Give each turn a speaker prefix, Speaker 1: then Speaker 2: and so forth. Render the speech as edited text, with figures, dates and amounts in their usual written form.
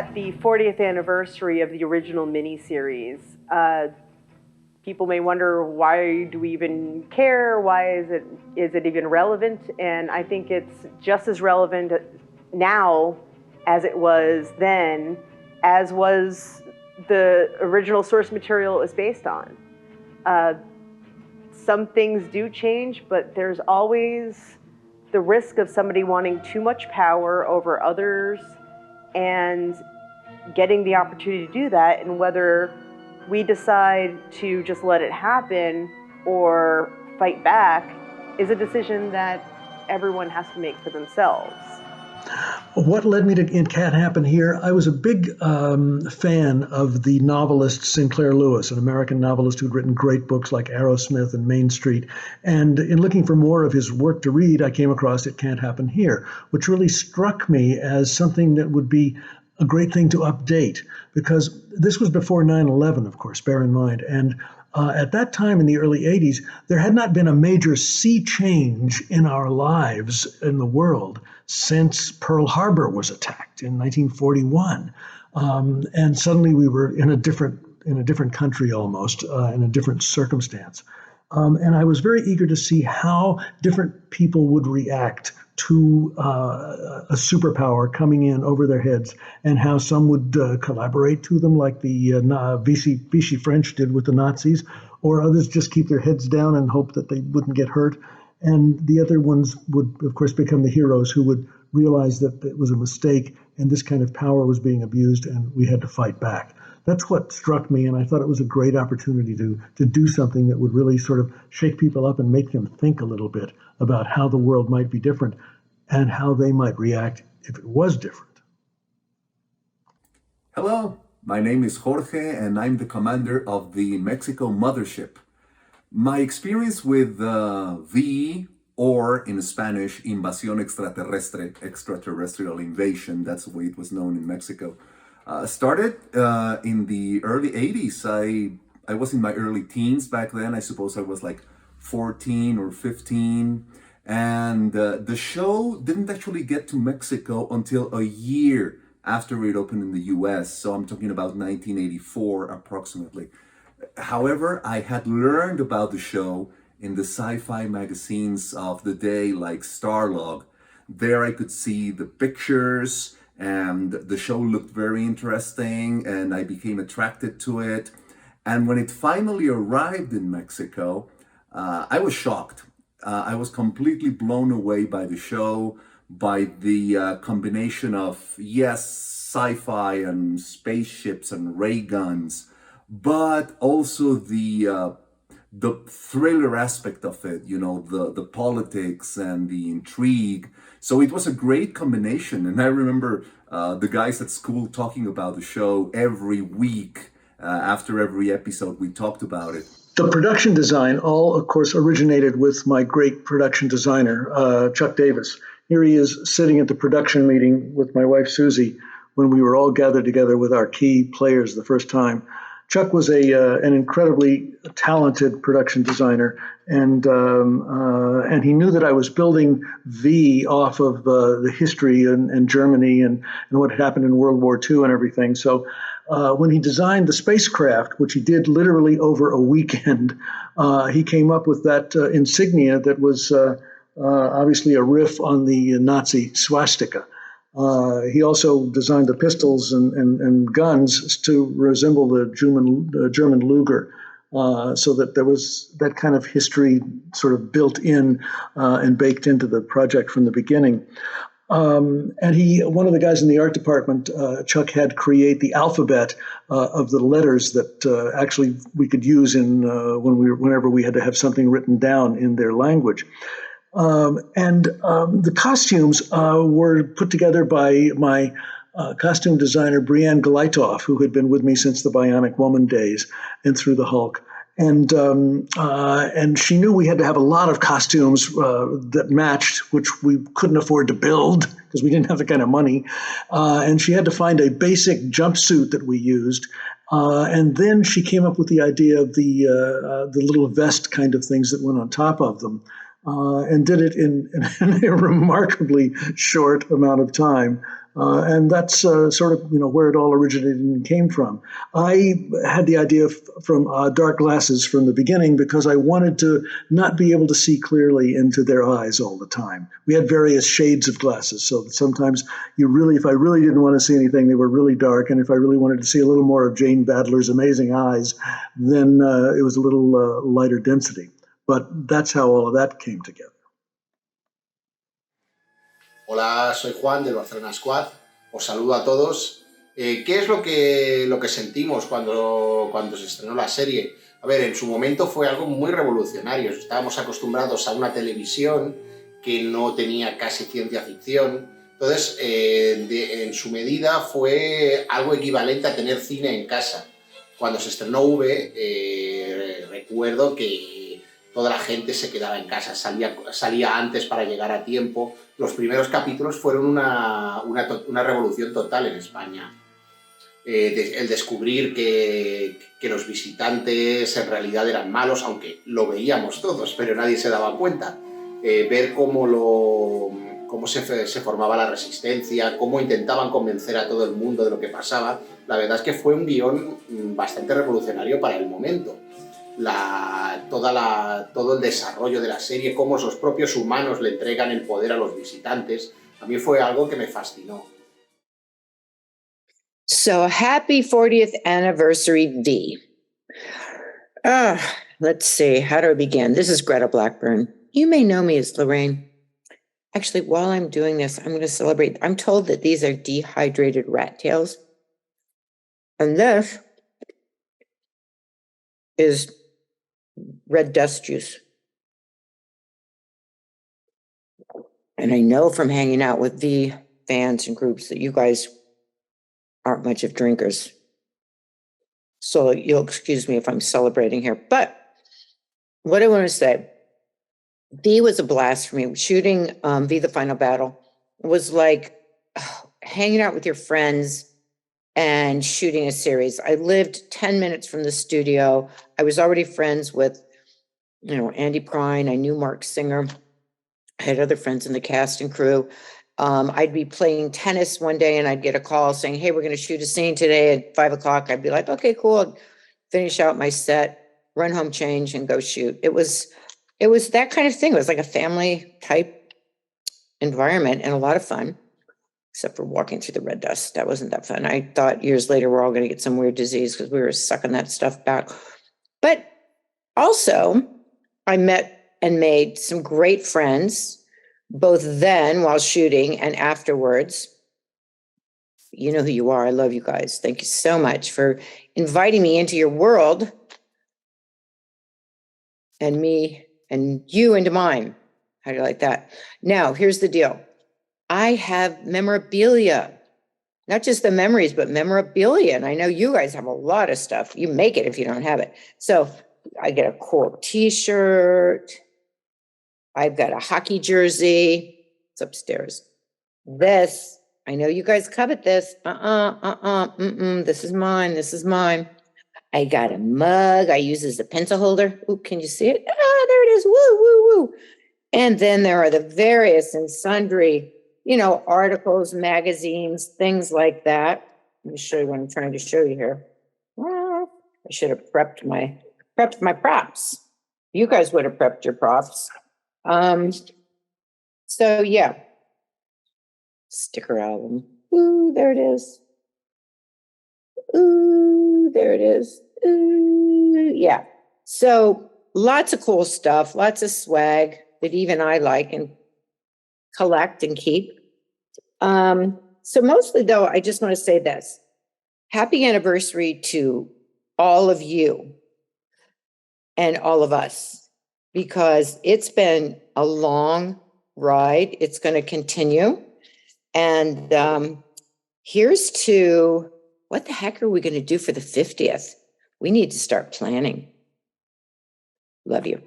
Speaker 1: at the 40th anniversary of the original miniseries. People may wonder, why do we even care? Why is it even relevant? And I think it's just as relevant now as it was then, as was the original source material it was based on. Some things do change, but there's always the risk of somebody wanting too much power over others and getting the opportunity to do that, and whether we decide to just let it happen or fight back is a decision that everyone has to make for themselves.
Speaker 2: What led me to In Can't Happen Here? I was a big fan of the novelist Sinclair Lewis, an American novelist who'd written great books like Arrowsmith and Main Street. And in looking for more of his work to read, I came across It Can't Happen Here, which really struck me as something that would be a great thing to update, because this was before 9/11, of course, bear in mind. And at that time in the early 80s, there had not been a major sea change in our lives in the world since Pearl Harbor was attacked in 1941. And suddenly we were in a different country almost, in a different circumstance. And I was very eager to see how different people would react to a superpower coming in over their heads, and how some would collaborate to them, like the Vichy French did with the Nazis, or others just keep their heads down and hope that they wouldn't get hurt. And the other ones would, of course, become the heroes who would realize that it was a mistake and this kind of power was being abused and we had to fight back. That's what struck me, and I thought it was a great opportunity to do something that would really sort of shake people up and make them think a little bit about how the world might be different and how they might react if it was different.
Speaker 3: Hello, my name is Jorge, and I'm the commander of the Mexico mothership. My experience with or in Spanish, Invasión Extraterrestre, extraterrestrial invasion, that's the way it was known in Mexico, started in the early 80s. I was in my early teens back then. I suppose I was like 14 or 15. And the show didn't actually get to Mexico until a year after it opened in the US. So I'm talking about 1984 approximately. However, I had learned about the show in the sci-fi magazines of the day, like Starlog. There I could see the pictures, and the show looked very interesting, and I became attracted to it. And when it finally arrived in Mexico, I was shocked. I was completely blown away by the show, by the combination of, yes, sci-fi and spaceships and ray guns, but also the thriller aspect of it, you know, the politics and the intrigue. So it was a great combination. And I remember the guys at school talking about the show every week. After every episode, we talked about it.
Speaker 2: The production design all, of course, originated with my great production designer, Chuck Davis. Here he is sitting at the production meeting with my wife, Susie, when we were all gathered together with our key players the first time. Chuck was an incredibly talented production designer, and he knew that I was building V off of the history and Germany and what had happened in World War II and everything. So when he designed the spacecraft, which he did literally over a weekend, he came up with that insignia that was obviously a riff on the Nazi swastika. He also designed the pistols and guns to resemble the German Luger, so that there was that kind of history sort of built in and baked into the project from the beginning. And one of the guys in the art department, Chuck, had create the alphabet of the letters that actually we could use whenever we had to have something written down in their language. The costumes were put together by my costume designer, Brianne Galeitoff, who had been with me since the Bionic Woman days and through the Hulk. And she knew we had to have a lot of costumes that matched, which we couldn't afford to build because we didn't have the kind of money. And she had to find a basic jumpsuit that we used. And then she came up with the idea of the little vest kind of things that went on top of them. and did it in a remarkably short amount of time. And that's sort of where it all originated and came from. I had the idea from dark glasses from the beginning because I wanted to not be able to see clearly into their eyes all the time. We had various shades of glasses, so that sometimes if I really didn't want to see anything, they were really dark, and if I really wanted to see a little more of Jane Badler's amazing eyes, then it was a little lighter density. But that's how all of that came together.
Speaker 4: Hola, soy Juan del Barcelona Squad. Os saludo a todos. ¿Qué es lo que sentimos cuando se estrenó la serie? A ver, en su momento fue algo muy revolucionario. Estábamos acostumbrados a una televisión que no tenía casi ciencia ficción. Entonces, en su medida fue algo equivalente a tener cine en casa. Cuando se estrenó recuerdo que toda la gente se quedaba en casa, salía antes para llegar a tiempo. Los primeros capítulos fueron una revolución total en España. El descubrir que los visitantes en realidad eran malos, aunque lo veíamos todos, pero nadie se daba cuenta. Ver cómo se formaba la resistencia, cómo intentaban convencer a todo el mundo de lo que pasaba. La verdad es que fue un guión bastante revolucionario para el momento. Todo el desarrollo de la serie, cómo los propios humanos le entregan el poder a los visitantes, a mí fue algo que me fascinó.
Speaker 5: So happy 40th anniversary, V. Let's see, how do I begin? This is Greta Blackburn. You may know me as Lorraine. Actually, while I'm doing this, I'm going to celebrate. I'm told that these are dehydrated rat tails. And this is red dust juice. And I know from hanging out with V fans and groups that you guys aren't much of drinkers. So you'll excuse me if I'm celebrating here. But what I want to say, V was a blast for me. Shooting V the Final Battle was like hanging out with your friends and shooting a series. I lived 10 minutes from the studio. I was already friends with, Andy Prine. I knew Mark Singer. I had other friends in the cast and crew. I'd be playing tennis one day and I'd get a call saying, hey, we're going to shoot a scene today at 5:00. I'd be like, okay, cool. I'd finish out my set, run home, change, and go shoot. It was that kind of thing. It was like a family type environment and a lot of fun, except for walking through the red dust. That wasn't that fun. I thought years later we're all going to get some weird disease because we were sucking that stuff back. But also, I met and made some great friends, both then while shooting and afterwards. You know who you are. I love you guys. Thank you so much for inviting me into your world and me and you into mine. How do you like that? Now, here's the deal. I have memorabilia, not just the memories, but memorabilia. And I know you guys have a lot of stuff. You make it if you don't have it. So I get a cool t-shirt. I've got a hockey jersey. It's upstairs. This, I know you guys covet this. This is mine. This is mine. I got a mug I use as a pencil holder. Ooh, can you see it? There it is. Woo, woo, woo. And then there are the various and sundry, articles, magazines, things like that. Let me show you what I'm trying to show you here. Well, I should have prepped my props. You guys would have prepped your props. So yeah, sticker album. Ooh, there it is. Ooh, there it is. Ooh, yeah. So lots of cool stuff, lots of swag that even I like and collect and keep. So mostly though, I just want to say this. Happy anniversary to all of you and all of us, because it's been a long ride. It's going to continue. And here's to what the heck are we going to do for the 50th? We need to start planning. Love you.